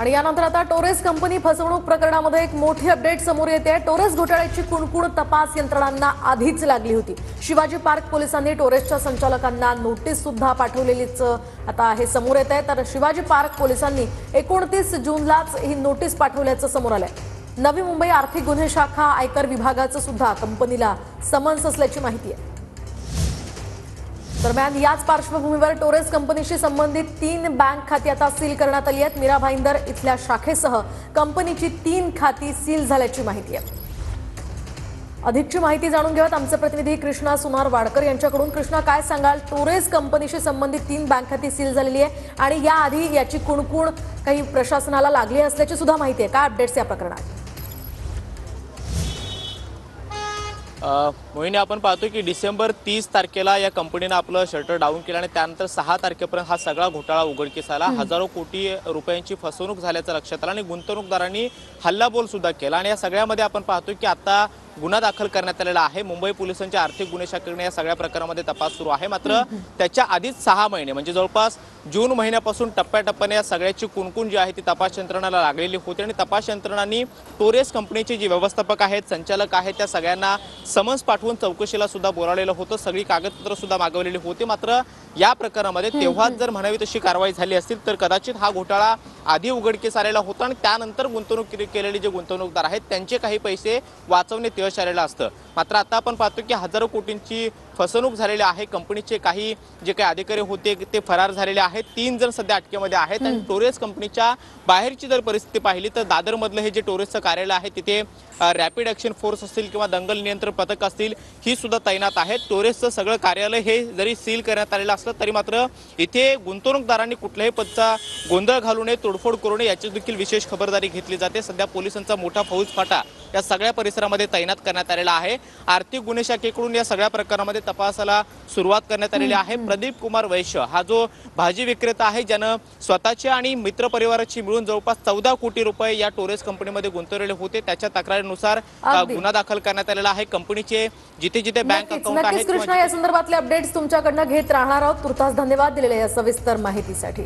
आणि यानंतर आता टोरेस कंपनी फसवणूक प्रकरणामध्ये एक मोठी अपडेट समोर येते। टोरेस घोटाळ्याची कुणकुण तपास यंत्रणांना आधीच लागली होती। शिवाजी पार्क पोलिसांनी टोरेसच्या संचालकांना नोटीस सुद्धा पाठवलेलीच आता हे समोर येत आहे। तर शिवाजी पार्क पोलिसांनी 29 जूनलाच ही नोटीस पाठवल्याचं समोर आलंय। नवी मुंबई आर्थिक गुन्हे शाखा आयकर विभागाचं सुद्धा कंपनीला समन्स असल्याची माहिती आहे। दरम्यान याच पार्श्वभूमीवर टोरेस कंपनीशी संबंधित 3 बँक खाती आता सील करण्यात आली आहेत। मीरा भाईंदर इथल्या शाखेसह कंपनीची 3 खाती सील झाल्याची माहिती आहे। अधिकची माहिती जाणून घेऊयात आमचे प्रतिनिधी कृष्णा सुनार वाडकर यांच्याकडून। कृष्णा, काय सांगाल? टोरेस कंपनीशी संबंधित 3 बँक खाती सील झालेली आहे आणि याआधी याची कुणकुण काही प्रशासनाला लागली असल्याची सुद्धा माहिती आहे। काय अपडेट्स या प्रकरणात? मोहिनी, आपण पाहतो की डिसेंबर 30 तारखेला या कंपनीने आपलं शटर डाऊन केलं आणि त्यानंतर 6 तारखेपर्यंत हा सगळा घोटाळा उघडकीस आला। हजारो कोटी रुपयांची फसवणूक झाल्याचं लक्षात आलं आणि गुंतवणूकदारांनी हल्लाबोल सुद्धा केला। आणि या सगळ्यामध्ये आपण पाहतो की आता गुन्हा दाखल करण्यात आलेला आहे। मुंबई पोलिसांच्या आर्थिक गुन्हे शाखेने या सगळ्या प्रकारामध्ये तपास सुरू आहे। मात्र त्याच्या आधीच 6 महिने म्हणजे जवळपास जून महिन्यापासून टप्प्याटप्प्याने या सगळ्याची कुणकुण जी आहे ती तपास यंत्रणाला लागलेली होती आणि तपास यंत्रणांनी टोरेस कंपनीचे जे व्यवस्थापक आहेत, संचालक आहेत, त्या सगळ्यांना समन्स पाठवून चौकशीला सुद्धा बोलावलेलं होतं। सगळी कागदपत्र सुद्धा मागवलेली होती। मात्र या प्रकरणामध्ये तेव्हाच जर म्हणावी तशी कारवाई झाली असतील तर कदाचित हा घोटाळा आधी उघडकीस आलेला होता आणि त्यानंतर गुंतवणूक केलेले जे गुंतवणूकदार आहेत त्यांचे काही पैसे वाचवण्यात यश आलेलं असतं। मात्र आता आपण पाहतो की हजारो कोटींची फसवणूक झालेली आहे। कंपनीचे काही जे काही अधिकारी होते ते फरार झालेले आहेत। 3 जण सध्या अटकेमध्ये आहेत आणि टोरेस कंपनीच्या बाहेरची जर परिस्थिती पाहिली तर दादरमधलं हे जे टोरेसचं कार्यालय आहे तिथे रॅपिड ॲक्शन फोर्स असतील किंवा दंगल नियंत्रण पथक असतील ही सुद्धा तैनात आहेत। टोरेसचं सगळं कार्यालय हे जरी सील करण्यात आलेलं असलं तरी मात्र इथे गुंतवणूकदारांनी कुठल्याही पद्धतीचा गोंधळ घालू नये, तोडफोड करू नये याची देखील विशेष खबरदारी घेतली जाते। सध्या पोलिसांचा मोठा फौजफाटा या सगळ्या परिसरामध्ये तैनात करण्यात आलेला आहे। आर्थिक गुन्हे शाखेकडून या सगळ्या प्रकरणामध्ये तपासाला सुरुवात करण्यात आलेली आहे। प्रदीप कुमार वैश्य हा जो भाजी विक्रेता आहे ज्यानं स्वतःच्या आणि मित्र परिवाराची मिळून जवळपास 14 कोटी रुपये या टोरेस कंपनीमध्ये गुंतवलेले होते, त्याच्या तक्रारीनुसार गुन्हा दाखल करण्यात आलेला आहे। कंपनीचे जिथे जिथे बँक अकाउंट आहेत कृष्णा, या संदर्भातले अपडेट्स तुमच्याकडनं घेत राहणार आहोत। तुर्तास धन्यवाद दिलेल्या या सविस्तर माहितीसाठी।